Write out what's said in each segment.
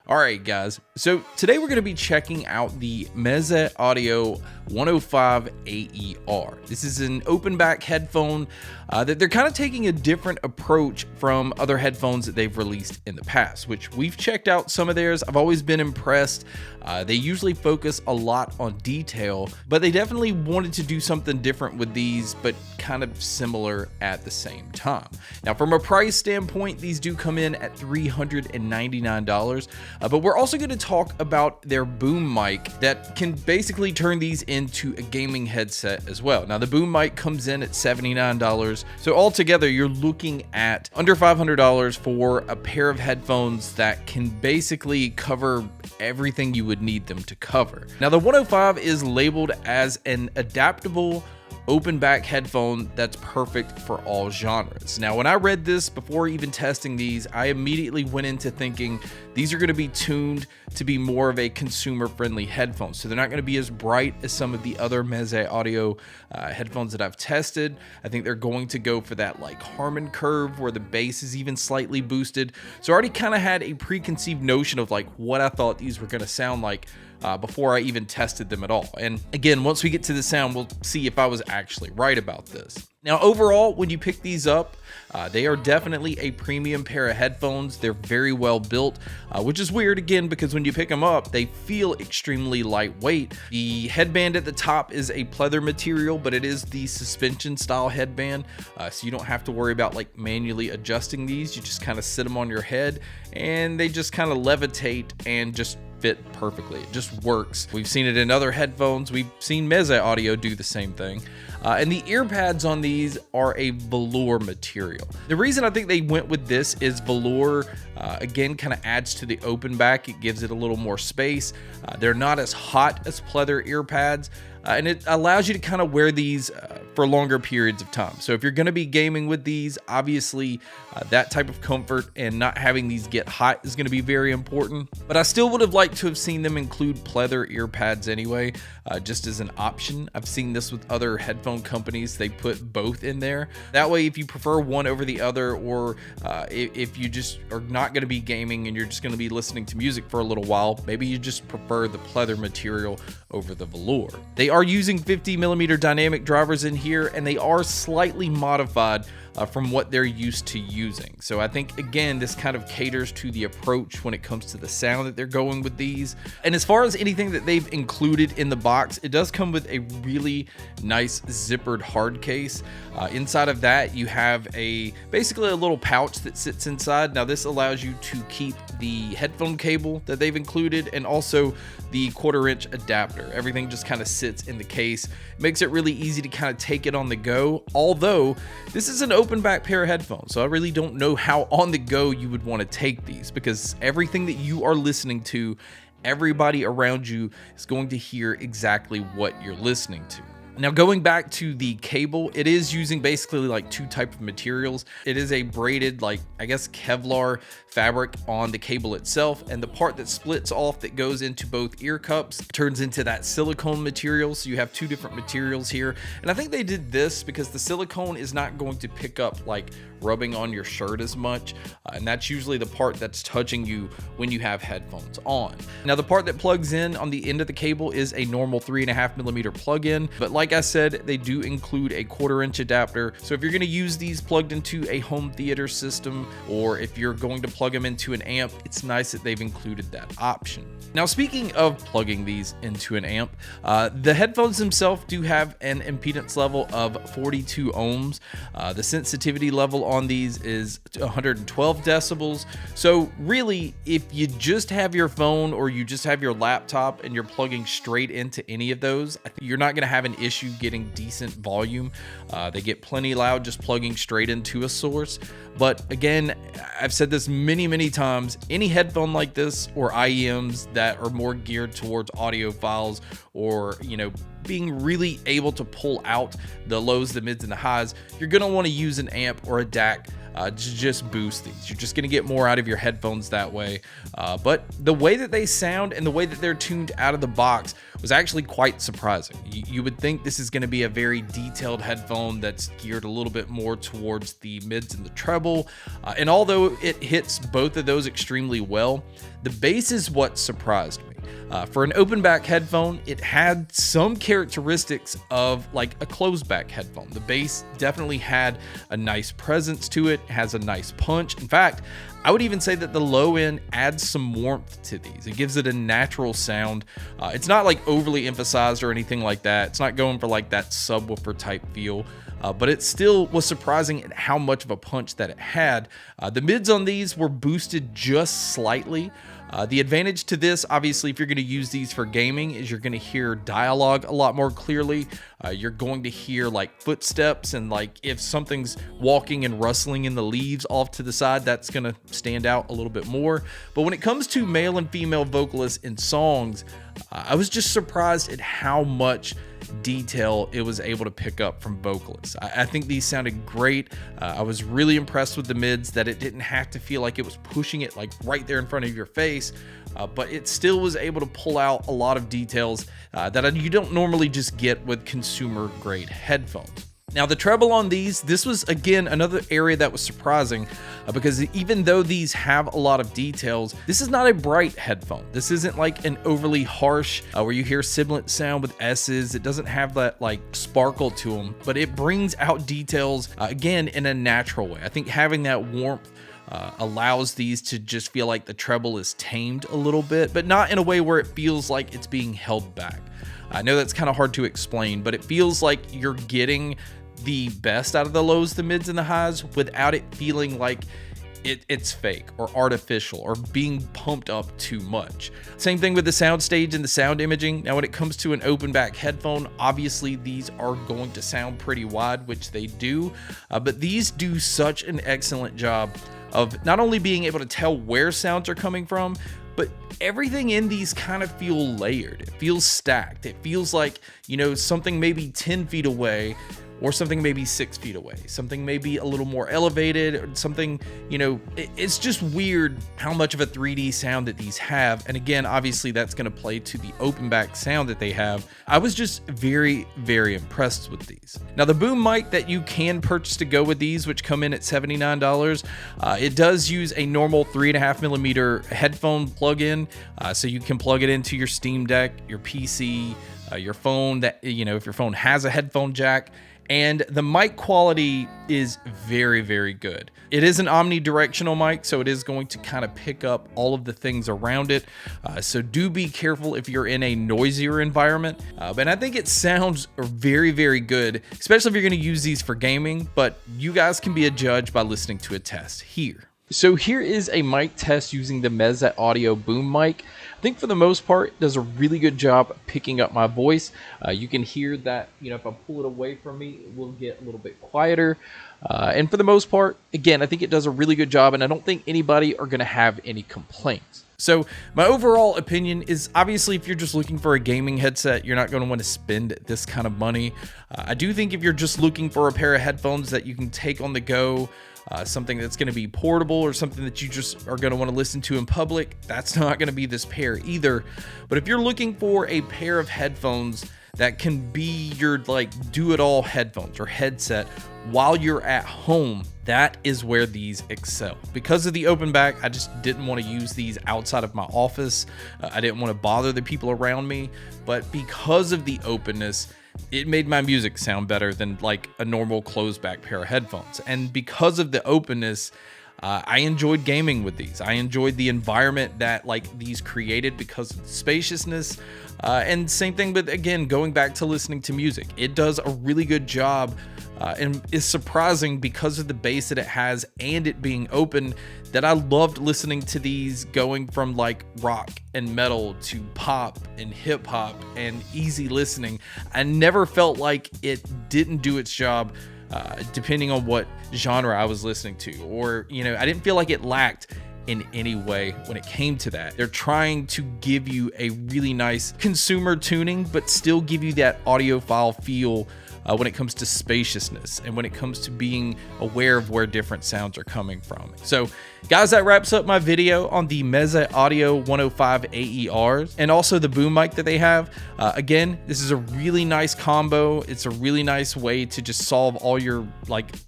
All right, guys. So today we're going to be checking out the Meze Audio 105 AER. This is an open back headphone that they're kind of taking a different approach from other headphones that they've released in the past, which we've checked out some of theirs. I've always been impressed. They usually focus a lot on detail, but they definitely wanted to do something different with these, but kind of similar at the same time. Now, from a price standpoint, these do come in at $399, but we're also going to talk about their boom mic that can basically turn these into a gaming headset as well. Now, the boom mic comes in at $79, so altogether you're looking at under $500 for a pair of headphones that can basically cover everything you would need them to cover. Now, the 105 is labeled as an adaptable open back headphone that's perfect for all genres. Now, when I read this before even testing these, I immediately went into thinking these are going to be tuned to be more of a consumer friendly headphone. So they're not going to be as bright as some of the other Meze Audio headphones that I've tested. I think they're going to go for that like Harman curve where the bass is even slightly boosted. So I already kind of had a preconceived notion of like what I thought these were going to sound like before I even tested them at all. And again, once we get to the sound, we'll see if I was actually right about this. Now, overall, when you pick these up, they are definitely a premium pair of headphones. They're very well built, which is weird again, because when you pick them up, they feel extremely lightweight. The headband at the top is a pleather material, but it is the suspension style headband. So you don't have to worry about like manually adjusting these. You just kind of sit them on your head and they just kind of levitate and just fit perfectly. It just works. We've seen it in other headphones. We've seen Meze Audio do the same thing. And the ear pads on these are a velour material. The reason I think they went with this is velour, again, kind of adds to the open back. It gives it a little more space. They're not as hot as pleather ear pads. And it allows you to kind of wear these for longer periods of time. So if you're going to be gaming with these, obviously that type of comfort and not having these get hot is going to be very important. But I still would have liked to have seen them include pleather ear pads anyway, just as an option. I've seen this with other headphone companies. They put both in there. That way, if you prefer one over the other, or if you just are not going to be gaming and you're just going to be listening to music for a little while, maybe you just prefer the pleather material over the velour. They are using 50mm dynamic drivers in here, and they are slightly modified from what they're used to using. So I think, again, this kind of caters to the approach when it comes to the sound that they're going with these. And as far as anything that they've included in the box, it does come with a really nice zippered hard case. Inside of that, you have basically a little pouch that sits inside. Now, this allows you to keep the headphone cable that they've included and also the 1/4-inch adapter. Everything just kind of sits in the case. It makes it really easy to kind of take it on the go, although this is an open back pair of headphones, so I really don't know how on the go you would want to take these, because everything that you are listening to, everybody around you is going to hear exactly what you're listening to. Now, going back to the cable, it is using basically like two types of materials. It is a braided, like, I guess, Kevlar fabric on the cable itself, and the part that splits off that goes into both ear cups turns into that silicone material. So you have two different materials here, and I think they did this because the silicone is not going to pick up like rubbing on your shirt as much, and that's usually the part that's touching you when you have headphones on. Now, the part that plugs in on the end of the cable is a normal 3.5mm plug-in, but like I said, they do include a 1/4-inch adapter. So if you're going to use these plugged into a home theater system, or if you're going to plug them into an amp, it's nice that they've included that option. Now, speaking of plugging these into an amp, the headphones themselves do have an impedance level of 42 ohms. The sensitivity level on these is 112 decibels. So really, if you just have your phone or you just have your laptop and you're plugging straight into any of those, I think you're not going to have an issue getting decent volume. They get plenty loud just plugging straight into a source. But again, I've said this many times, any headphone like this or IEMs that are more geared towards audiophiles, or, you know, being really able to pull out the lows, the mids, and the highs, you're going to want to use an amp or a DAC to just boost these. You're just going to get more out of your headphones that way. But the way that they sound and the way that they're tuned out of the box was actually quite surprising. You would think this is going to be a very detailed headphone that's geared a little bit more towards the mids and the treble. And although it hits both of those extremely well, the bass is what surprised me. For an open back headphone, it had some characteristics of like a closed back headphone. The bass definitely had a nice presence to it, has a nice punch. In fact, I would even say that the low end adds some warmth to these. It gives it a natural sound. It's not like overly emphasized or anything like that. It's not going for like that subwoofer type feel. But it still was surprising at how much of a punch that it had. The mids on these were boosted just slightly. The advantage to this, obviously, if you're going to use these for gaming, is you're going to hear dialogue a lot more clearly. You're going to hear like footsteps, and like if something's walking and rustling in the leaves off to the side, that's going to stand out a little bit more. But when it comes to male and female vocalists in songs, I was just surprised at how much detail it was able to pick up from vocalists. I think these sounded great. I was really impressed with the mids, that it didn't have to feel like it was pushing it like right there in front of your face, but it still was able to pull out a lot of details that you don't normally just get with consumer grade headphones. Now, the treble on these, this was again another area that was surprising because even though these have a lot of details, this is not a bright headphone. This isn't like an overly harsh where you hear sibilant sound with S's. It doesn't have that like sparkle to them, but it brings out details again in a natural way. I think having that warmth allows these to just feel like the treble is tamed a little bit, but not in a way where it feels like it's being held back. I know that's kind of hard to explain, but it feels like you're getting the best out of the lows, the mids, and the highs without it feeling like it's fake or artificial or being pumped up too much. Same thing with the sound stage and the sound imaging. Now, when it comes to an open back headphone, obviously these are going to sound pretty wide, which they do, but these do such an excellent job of not only being able to tell where sounds are coming from, but everything in these kind of feel layered. It feels stacked. It feels like, you know, something maybe 10 feet away or something maybe 6 feet away, something maybe a little more elevated, or something, you know, it's just weird how much of a 3D sound that these have. And again, obviously that's going to play to the open back sound that they have. I was just very, very impressed with these. Now, the boom mic that you can purchase to go with these, which come in at $79, it does use a normal 3.5mm headphone plug-in. So you can plug it into your Steam Deck, your PC, your phone, that, you know, if your phone has a headphone jack. And the mic quality is very, very good. It is an omnidirectional mic, so it is going to kind of pick up all of the things around it. So do be careful if you're in a noisier environment. But I think it sounds very, very good, especially if you're going to use these for gaming. But you guys can be a judge by listening to a test here. So here is a mic test using the Meze Audio boom mic. I think for the most part, it does a really good job picking up my voice. You can hear that, you know, if I pull it away from me, it will get a little bit quieter. And for the most part, again, I think it does a really good job, and I don't think anybody are going to have any complaints. So my overall opinion is, obviously, if you're just looking for a gaming headset, you're not going to want to spend this kind of money. I do think if you're just looking for a pair of headphones that you can take on the go, something that's going to be portable or something that you just are going to want to listen to in public, that's not going to be this pair either. But if you're looking for a pair of headphones that can be your like do-it-all headphones or headset while you're at home, that is where these excel. Because of the open back, I just didn't want to use these outside of my office. I didn't want to bother the people around me, but because of the openness, it made my music sound better than like a normal closed back pair of headphones. And because of the openness, I enjoyed gaming with these. I enjoyed the environment that like these created because of the spaciousness. And same thing with, again, going back to listening to music. It does a really good job and is surprising because of the bass that it has and it being open, that I loved listening to these going from like rock and metal to pop and hip hop and easy listening. I never felt like it didn't do its job depending on what genre I was listening to, or, you know, I didn't feel like it lacked in any way when it came to that. They're trying to give you a really nice consumer tuning, but still give you that audiophile feel when it comes to spaciousness and when it comes to being aware of where different sounds are coming from. So guys, that wraps up my video on the Meze Audio 105 AERs and also the boom mic that they have. Again, this is a really nice combo. It's a really nice way to just solve all your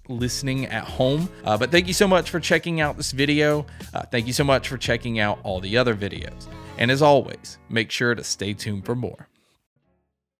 listening at home. But thank you so much for checking out this video. Thank you so much for checking out all the other videos. And as always, make sure to stay tuned for more.